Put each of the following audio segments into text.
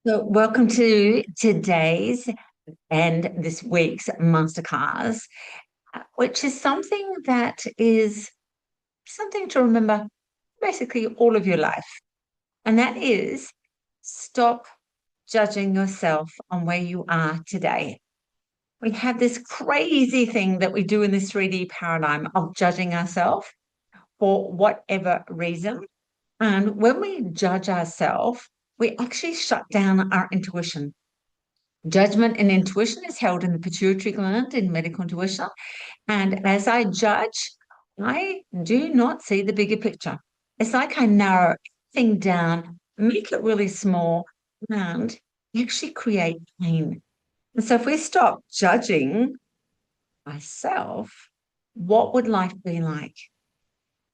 So, welcome to today's and this week's masterclass, which is something that is something to remember basically all of your life. And that is stop judging yourself on where you are today. We have this crazy thing that we do in this 3D paradigm of judging ourselves for whatever reason. And when we judge ourselves, we actually shut down our intuition. Judgment and intuition is held in the pituitary gland in medical intuition. And as I judge, I do not see the bigger picture. It's like I narrow everything down, make it really small, and actually create pain. And so if we stop judging myself, what would life be like?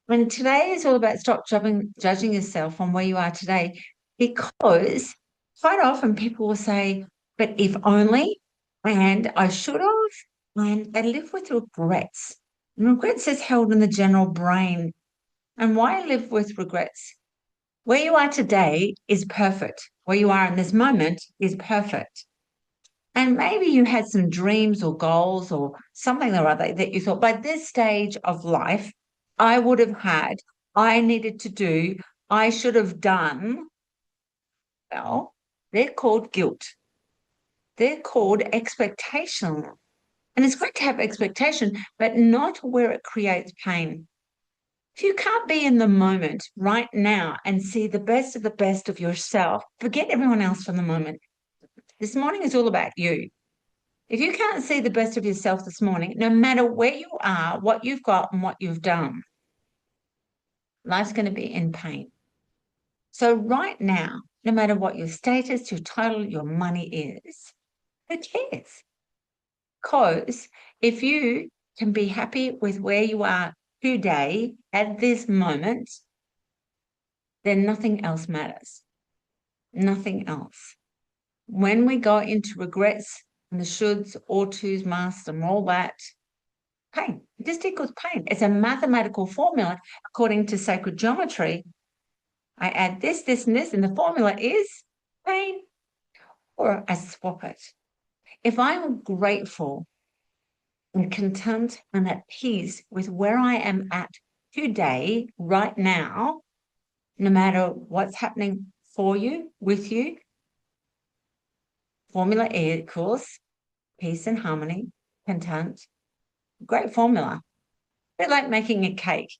And today is all about stop judging yourself on where you are today, because quite often people will say, but if only, and I should have, and they live with regrets. And regrets is held in the general brain. And why live with regrets? Where you are today is perfect. Where you are in this moment is perfect. And maybe you had some dreams or goals or something or other that you thought by this stage of life, I would have had, I needed to do, I should have done. Well, they're called guilt. They're called expectation. And it's great to have expectation, but not where it creates pain. If you can't be in the moment right now and see the best of yourself, forget everyone else for the moment. This morning is all about you. If you can't see the best of yourself this morning, no matter where you are, what you've got, and what you've done, life's going to be in pain. So, right now, no matter what your status, your title, your money is, who cares? Because if you can be happy with where you are today at this moment, then nothing else matters. Nothing else. When we go into regrets and the shoulds, ought tos, musts, and all that, pain. It just equals pain. It's a mathematical formula according to sacred geometry. I add this, this, and this, and the formula is pain, or I swap it. If I'm grateful and content and at peace with where I am at today, right now, no matter what's happening for you, with you, formula equals peace and harmony, content. Great formula. A bit like making a cake.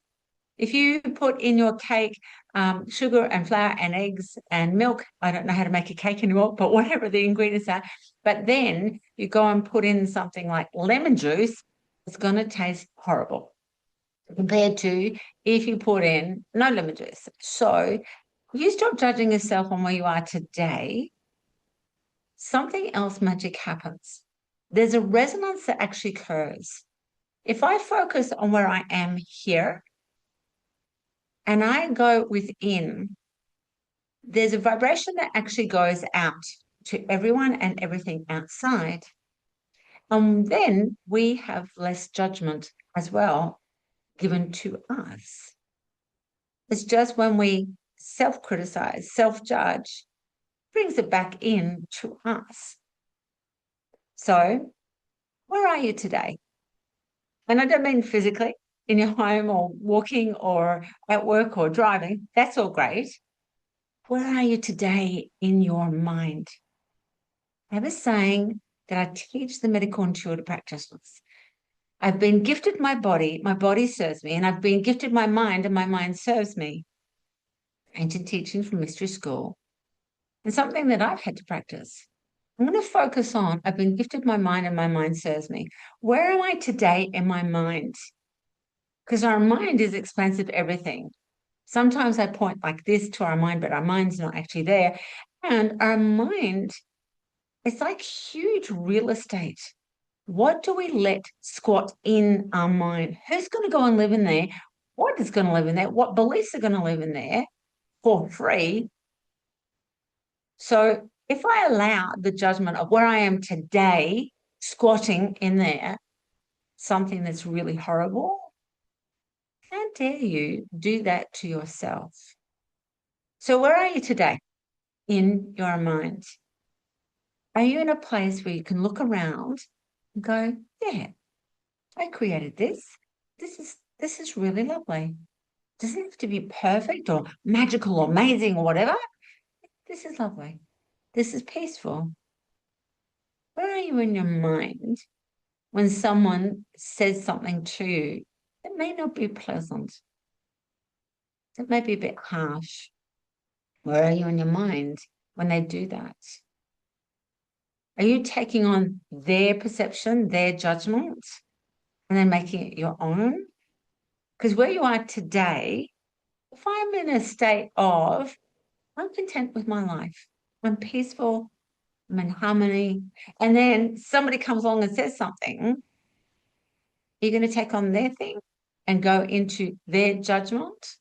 If you put in your cake sugar and flour and eggs and milk, I don't know how to make a cake anymore, but whatever the ingredients are, but then you go and put in something like lemon juice, it's going to taste horrible compared to if you put in no lemon juice. So if you stop judging yourself on where you are today, something else magic happens. There's a resonance that actually occurs. If I focus on where I am here, and I go within, there's a vibration that actually goes out to everyone and everything outside. And then we have less judgment as well given to us. It's just when we self criticize, self judge, brings it back in to us. So, where are you today? And I don't mean physically in your home or walking or at work or driving. That's all great. Where are you today in your mind? I have a saying that I teach the medical intuitive practitioners. I've been gifted my body serves me, and I've been gifted my mind, and my mind serves me. Ancient teaching from Mystery School, and something that I've had to practice. I'm going to focus on I've been gifted my mind, and my mind serves me. Where am I today in my mind? Because our mind is expansive everything. Sometimes I point like this to our mind, but our mind's not actually there. And our mind, it's like huge real estate. What do we let squat in our mind? Who's going to go and live in there? What is going to live in there? What beliefs are going to live in there for free? So if I allow the judgment of where I am today squatting in there, something that's really horrible, how dare you do that to yourself? So where are you today in your mind? Are you in a place where you can look around and go, yeah, I created this. This is really lovely. Doesn't have to be perfect or magical or amazing or whatever. This is lovely. This is peaceful. Where are you in your mind when someone says something to you that may not be pleasant? That may be a bit harsh. Where are you in your mind when they do that? Are you taking on their perception, their judgment, and then making it your own? Because where you are today, if I'm in a state of, I'm content with my life, I'm peaceful, I'm in harmony, and then somebody comes along and says something, you're going to take on their thing and go into their judgment,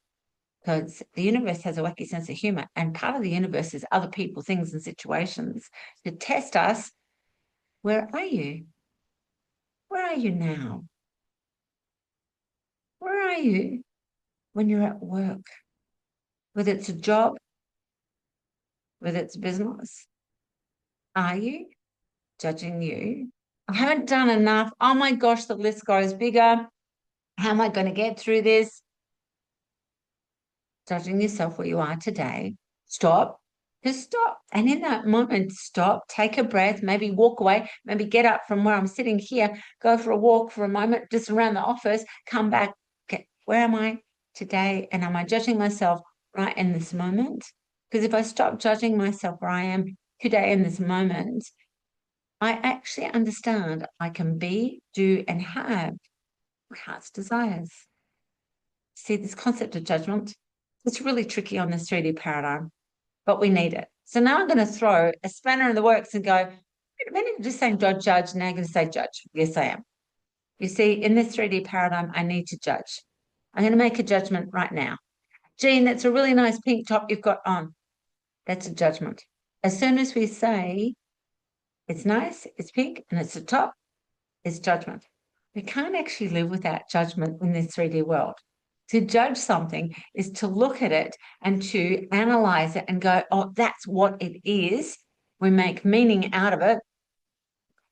because the universe has a wacky sense of humor, and part of the universe is other people, things, and situations to test us. Where are you? Where are you now? Where are you when you're at work? Whether it's a job, whether it's business, are you judging you? I haven't done enough. Oh my gosh, the list goes bigger. How am I going to get through this? Judging yourself where you are today. Stop. Just stop. And in that moment, stop, take a breath, maybe walk away, maybe get up from where I'm sitting here, go for a walk for a moment, just around the office, come back. Okay, where am I today? And am I judging myself right in this moment? Because if I stop judging myself where I am today in this moment, I actually understand I can be, do, and have my heart's desires. See, this concept of judgment, it's really tricky on this 3D paradigm, but we need it. So now I'm going to throw a spanner in the works and go, wait a minute, you're just saying don't judge. Now you're going to say judge. Yes, I am. You see, in this 3D paradigm, I need to judge. I'm going to make a judgment right now. Jean, that's a really nice pink top you've got on. That's a judgment. As soon as we say it's nice, it's pink, and it's a top, it's judgment. We can't actually live without judgment in this 3D world. To judge something is to look at it and to analyze it and go, oh, that's what it is. We make meaning out of it.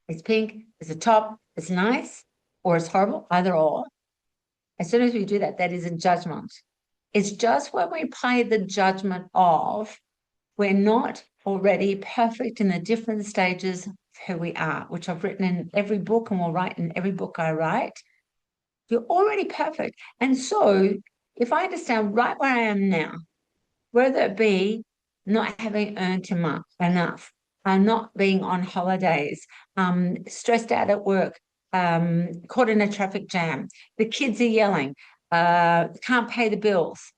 It's pink, it's a top, it's nice, or it's horrible, either or. As soon as we do that, that is a judgment. It's just when we play the judgment of we're not already perfect in the different stages of who we are, which I've written in every book and will write in every book I write. You're already perfect. And so if I understand right where I am now, whether it be not having earned enough, not being on holidays, stressed out at work, caught in a traffic jam, the kids are yelling, can't pay the bills.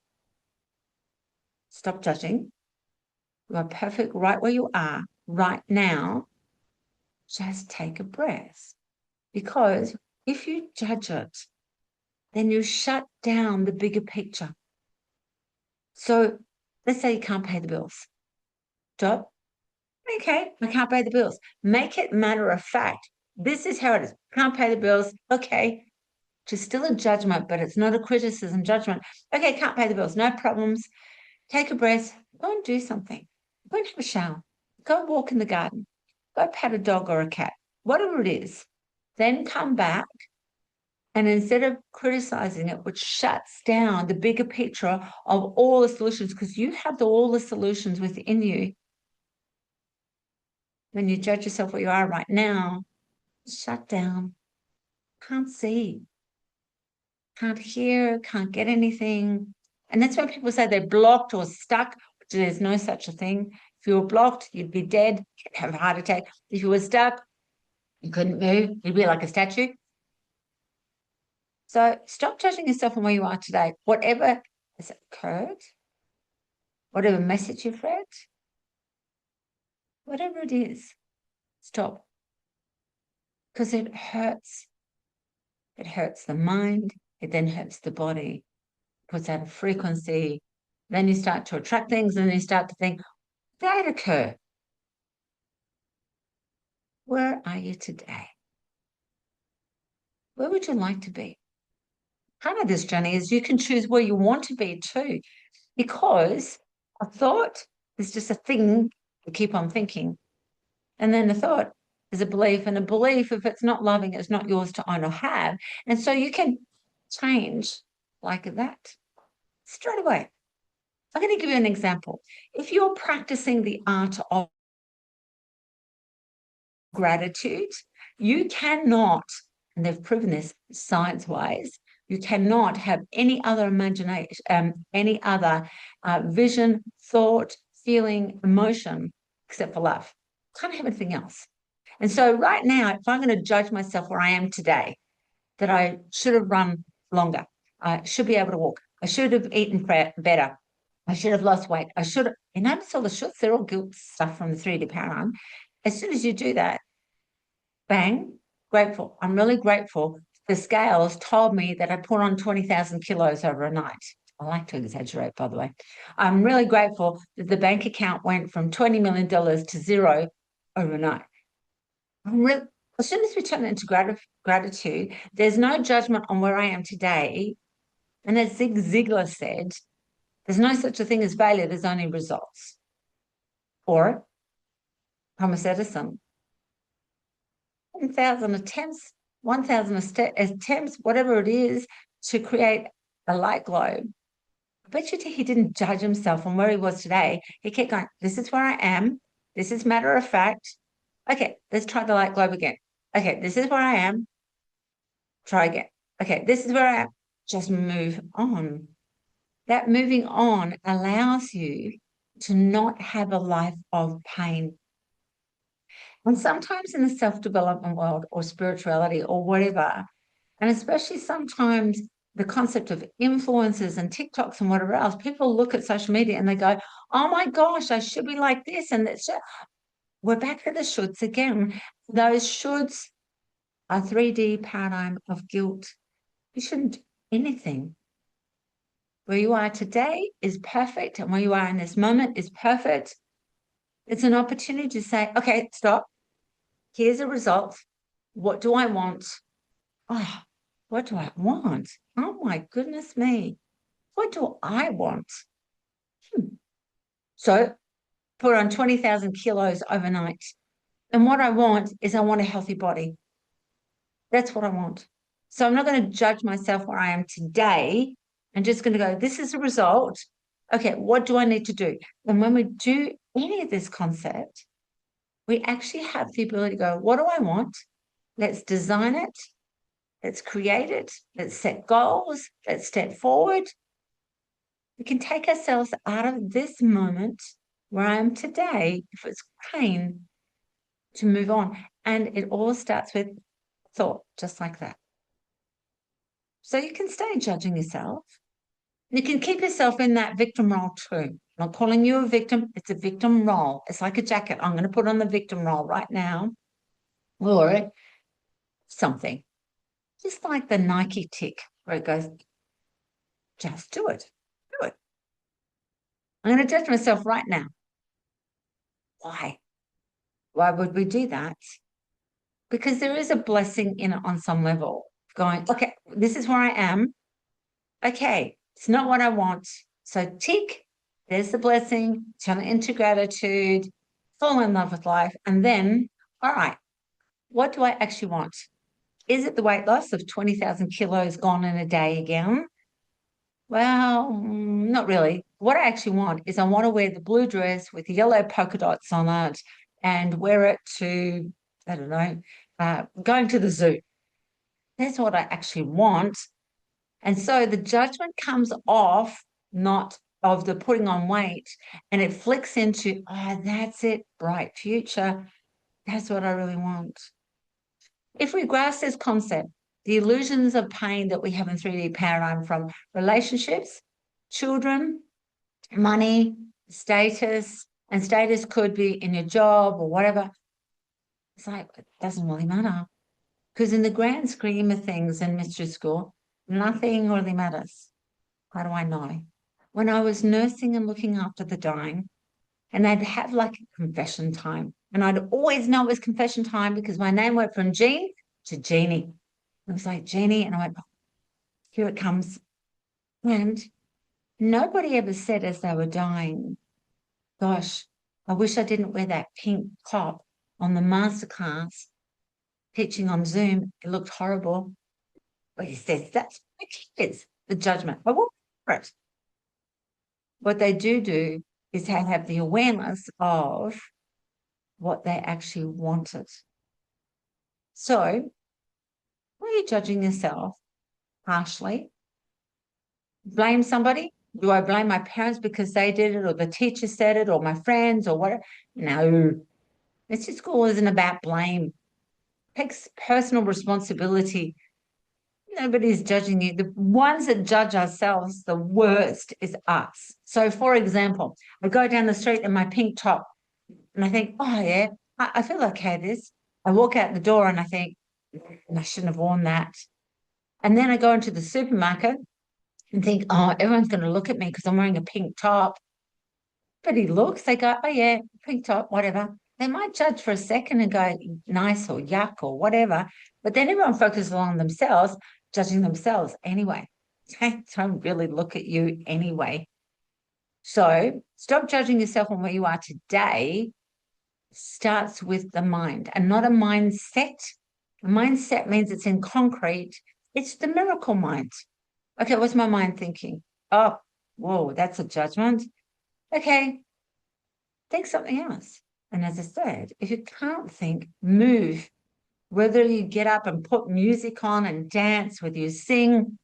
Stop judging. You are perfect right where you are right now. Just take a breath. Because if you judge it, then you shut down the bigger picture. So let's say you can't pay the bills. Stop. Okay, I can't pay the bills. Make it matter of fact. This is how it is. Can't pay the bills. Okay. Which is still a judgment, but it's not a criticism judgment. Okay, can't pay the bills. No problems. Take a breath. Go and do something. Go and have a shower. Go walk in the garden. Go pat a dog or a cat. Whatever it is. Then come back. And instead of criticizing it, which shuts down the bigger picture of all the solutions, because you have all the solutions within you, when you judge yourself where you are right now, shut down, can't see, can't hear, can't get anything. And that's when people say they're blocked or stuck, which there's no such a thing. If you were blocked, you'd be dead, you'd have a heart attack. If you were stuck, you couldn't move, you'd be like a statue. So stop judging yourself on where you are today. Whatever has occurred, whatever message you've read, whatever it is, stop. Because it hurts. It hurts the mind. It then hurts the body. Puts out a frequency. Then you start to attract things and then you start to think, did that occur? Where are you today? Where would you like to be? Part of this journey is you can choose where you want to be too, because a thought is just a thing you keep on thinking. And then a thought is a belief, and a belief, if it's not loving, is not yours to own or have. And so you can change like that straight away. I'm going to give you an example. If you're practicing the art of gratitude, you cannot, and they've proven this science-wise, you cannot have any other imagination, any other vision, thought, feeling, emotion, except for love. Can't have anything else. And so right now, if I'm going to judge myself where I am today, that I should have run longer, I should be able to walk, I should have eaten better, I should have lost weight, I should have, you notice all the shoulds, they're all guilt stuff from the 3D paradigm. As soon as you do that, bang, grateful. I'm really grateful. The scales told me that I put on 20,000 kilos over a night. I like to exaggerate, by the way. I'm really grateful that the bank account went from $20 million to zero overnight. As soon as we turn it into gratitude, there's no judgment on where I am today. And as Zig Ziglar said, there's no such a thing as failure, there's only results. Or Thomas Edison, 1,000 attempts, 1,000 attempts, whatever it is, to create a light globe. I bet you he didn't judge himself on where he was today. He kept going, this is where I am. This is matter of fact. Okay, let's try the light globe again. Okay, this is where I am. Try again. Okay, this is where I am. Just move on. That moving on allows you to not have a life of pain. And sometimes in the self-development world or spirituality or whatever, and especially sometimes the concept of influencers and TikToks and whatever else, people look at social media and they go, oh my gosh, I should be like this. And that's we're back to the shoulds again. Those shoulds are 3D paradigm of guilt. You shouldn't do anything. Where you are today is perfect, and where you are in this moment is perfect. It's an opportunity to say, okay, stop. Here's a result. What do I want? Oh, what do I want? Oh my goodness me. What do I want? So put on 20,000 kilos overnight. And what I want is I want a healthy body. That's what I want. So I'm not going to judge myself where I am today. I'm just going to go, this is a result. Okay, what do I need to do? And when we do any of this concept, we actually have the ability to go, what do I want? Let's design it. Let's create it. Let's set goals. Let's step forward. We can take ourselves out of this moment where I am today, if it's pain, to move on. And it all starts with thought, just like that. So you can stay judging yourself. You can keep yourself in that victim role too. I'm not calling you a victim. It's a victim role. It's like a jacket. I'm going to put on the victim role right now. Or something. Just like the Nike tick where it goes, just do it. Do it. I'm going to judge myself right now. Why? Why would we do that? Because there is a blessing in it on some level. Going, okay, this is where I am. Okay, it's not what I want. So tick, there's the blessing, turn it into gratitude, fall in love with life. And then, all right, what do I actually want? Is it the weight loss of 20,000 kilos gone in a day again? Well, not really. What I actually want is I want to wear the blue dress with yellow polka dots on it and wear it to, I don't know, going to the zoo. That's what I actually want. And so the judgment comes off, not of the putting on weight, and it flicks into, oh, that's it, bright future. That's what I really want. If we grasp this concept, the illusions of pain that we have in 3D paradigm from relationships, children, money, status, and status could be in your job or whatever. It's like, it doesn't really matter. Because in the grand scheme of things in mystery school, nothing really matters. How do I know? When I was nursing and looking after the dying, and they'd have like a confession time. And I'd always know it was confession time because my name went from Jean to Jeannie. It was like, Jeannie. And I went, oh, here it comes. And nobody ever said as they were dying, gosh, I wish I didn't wear that pink top on the masterclass teaching on Zoom. It looked horrible. But he says, that's my kids, the judgment. I won't for it. What they do is they have the awareness of what they actually wanted. So, are you judging yourself harshly? Blame somebody? Do I blame my parents because they did it, or the teacher said it, or my friends, or whatever? No. It's just school isn't about blame. It takes personal responsibility. Nobody's judging you. The ones that judge ourselves, the worst is us. So, for example, I go down the street in my pink top and I think, oh, yeah, I feel okay this. I walk out the door and I think, I shouldn't have worn that. And then I go into the supermarket and think, oh, everyone's going to look at me because I'm wearing a pink top. But he looks, they go, oh, yeah, pink top, whatever. They might judge for a second and go, nice or yuck or whatever. But then everyone focuses on themselves, judging themselves anyway. They don't really look at you anyway. So stop judging yourself on where you are today. Starts with the mind and not a mindset. A mindset means it's in concrete. It's the miracle mind. Okay, what's my mind thinking? Oh, whoa, that's a judgment. Okay, think something else. And as I said, if you can't think, move. Whether you get up and put music on and dance, whether you sing,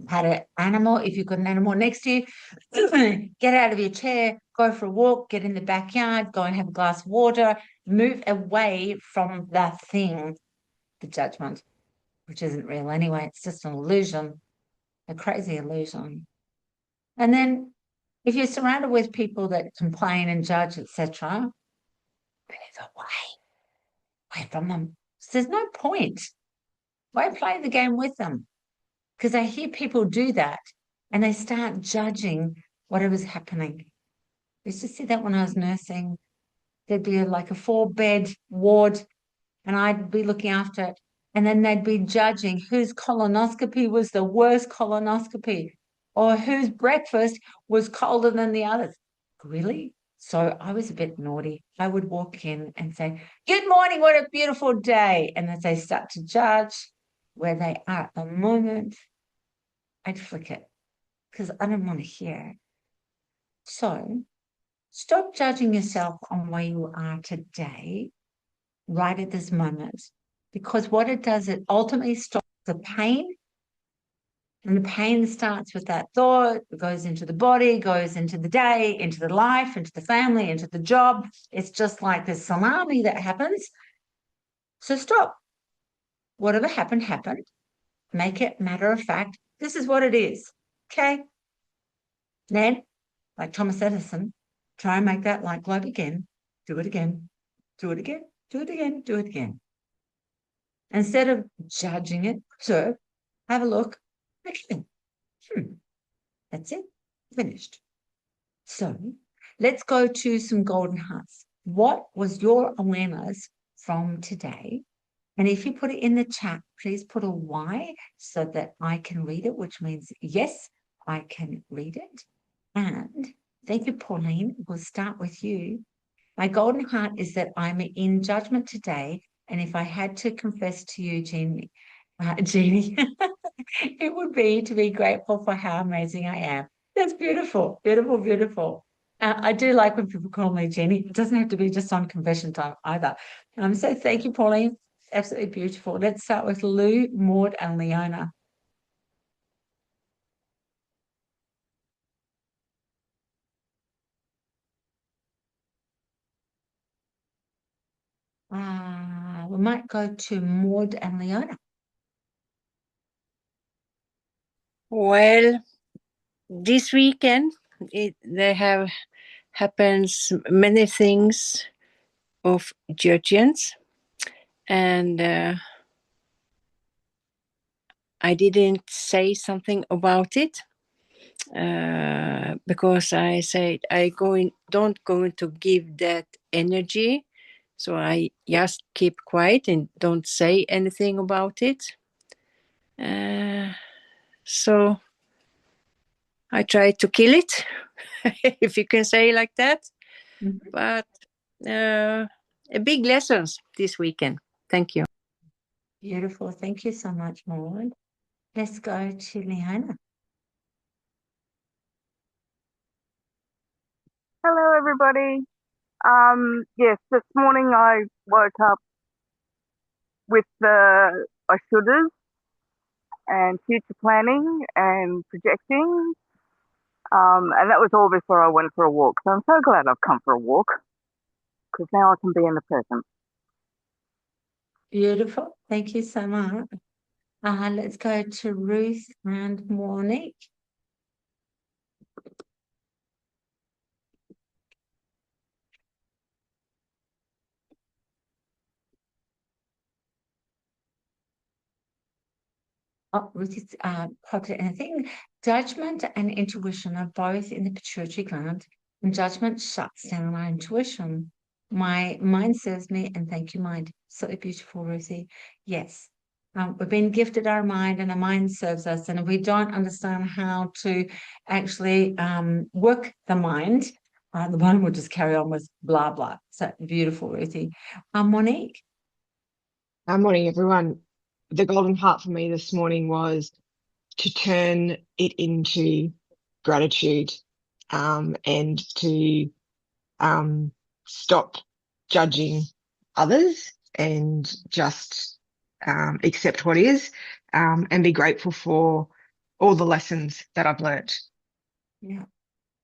had an animal, if you've got an animal next to you, get out of your chair, go for a walk, get in the backyard, go and have a glass of water, move away from that thing, the judgment, which isn't real anyway. It's just an illusion, a crazy illusion. And then if you're surrounded with people that complain and judge, etc., move away from them. So there's no point. Why play the game with them? Because I hear people do that and they start judging whatever's happening. I used to see that when I was nursing. There'd be like a 4-bed ward and I'd be looking after it. And then they'd be judging whose colonoscopy was the worst colonoscopy or whose breakfast was colder than the others. Really? So I was a bit naughty. I would walk in and say, good morning, what a beautiful day. And as they start to judge where they are at the moment, I'd flick it because I don't want to hear it. So stop judging yourself on where you are today, right at this moment, because what it does, it ultimately stops the pain. And the pain starts with that thought, it goes into the body, goes into the day, into the life, into the family, into the job. It's just like this tsunami that happens. So stop. Whatever happened, happened. Make it matter of fact. This is what it is. Okay? Then, like Thomas Edison, try and make that light globe again. Do it again. Do it again. Do it again. Do it again. Instead of judging it, observe, have a look. Okay. That's it. Finished. So let's go to some golden hearts. What was your awareness from today? And if you put it in the chat, please put a Y so that I can read it, which means yes, I can read it. And thank you, Pauline. We'll start with you. My golden heart is that I'm in judgment today. And if I had to confess to you, Jeannie, it would be to be grateful for how amazing I am. That's beautiful, beautiful, beautiful. I do like when people call me Jeannie. It doesn't have to be just on confession time either. So thank you, Pauline. Absolutely beautiful. Let's start with Lou, Maud, and Leona. We might go to Maud and Leona. Well, this weekend there have happens many things of Georgians, and I didn't say something about it because I said don't going to give that energy, so I just keep quiet and don't say anything about it. So I tried to kill it, if you can say like that. Mm-hmm. But big lessons this weekend. Thank you. Beautiful. Thank you so much, Maud. Let's go to Leona. Hello, everybody. Yes, this morning I woke up with the I shoulders and future planning and projecting. And that was all before I went for a walk. So I'm so glad I've come for a walk because now I can be in the present. Beautiful. Thank you so much. Let's go to Ruth and Monique. Ruth is pocket anything. Judgment and intuition are both in the pituitary gland, and judgment shuts down our intuition. My mind serves me, and thank you, mind. So beautiful, Ruthie. Yes. We've been gifted our mind, and our mind serves us. And if we don't understand how to actually work the mind will just carry on with blah, blah. So beautiful, Ruthie. Monique. Good morning, everyone. The golden heart for me this morning was to turn it into gratitude, and to stop judging others and just accept what is, and be grateful for all the lessons that I've learnt. Yeah,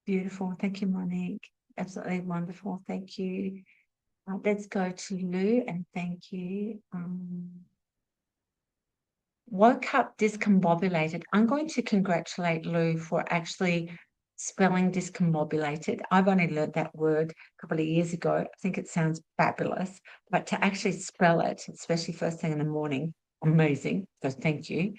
beautiful. Thank you, Monique. Absolutely wonderful. Thank you. Let's go to Lou, and thank you. Woke up discombobulated. I'm going to congratulate Lou for actually spelling discombobulated. I've only learned that word a couple of years ago. I think it sounds fabulous, but to actually spell it, especially first thing in the morning, amazing. So thank you.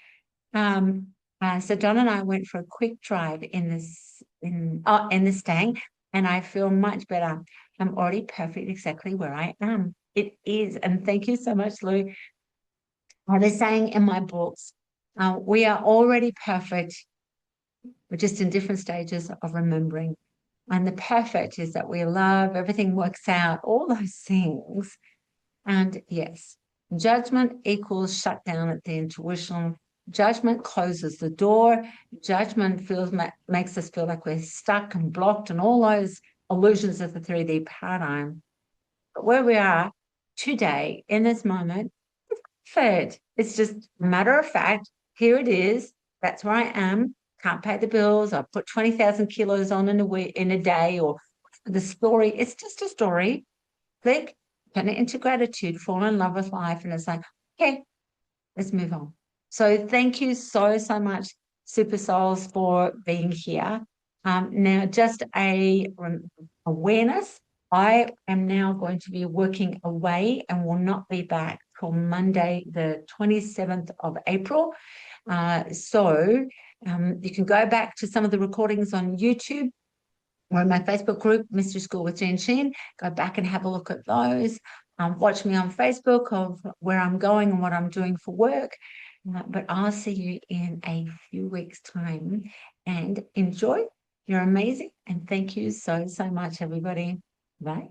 So Don and I went for a quick drive in the Stang, and I feel much better. I'm already perfect exactly where I am. It is, and thank you so much, Lou. They're saying in my books, we are already perfect. We're just in different stages of remembering. And the perfect is that we love, everything works out, all those things. And yes, judgment equals shutdown at the intuition. Judgment closes the door. Judgment makes us feel like we're stuck and blocked and all those illusions of the 3D paradigm. But where we are today, in this moment, fed. It's just a matter of fact. Here it is. That's where I am. Can't pay the bills. I put 20,000 kilos on in a day, or the story. It's just a story. Click, turn it into gratitude, fall in love with life, and it's like, okay, let's move on. So thank you so much, Super Souls, for being here. Now, just a awareness. I am now going to be working away and will not be back till Monday, the 27th of April. So you can go back to some of the recordings on YouTube or in my Facebook group, Mystery School with Jen Sheen. Go back and have a look at those. Watch me on Facebook of where I'm going and what I'm doing for work. But I'll see you in a few weeks' time, and enjoy. You're amazing. And thank you so much, everybody. Bye.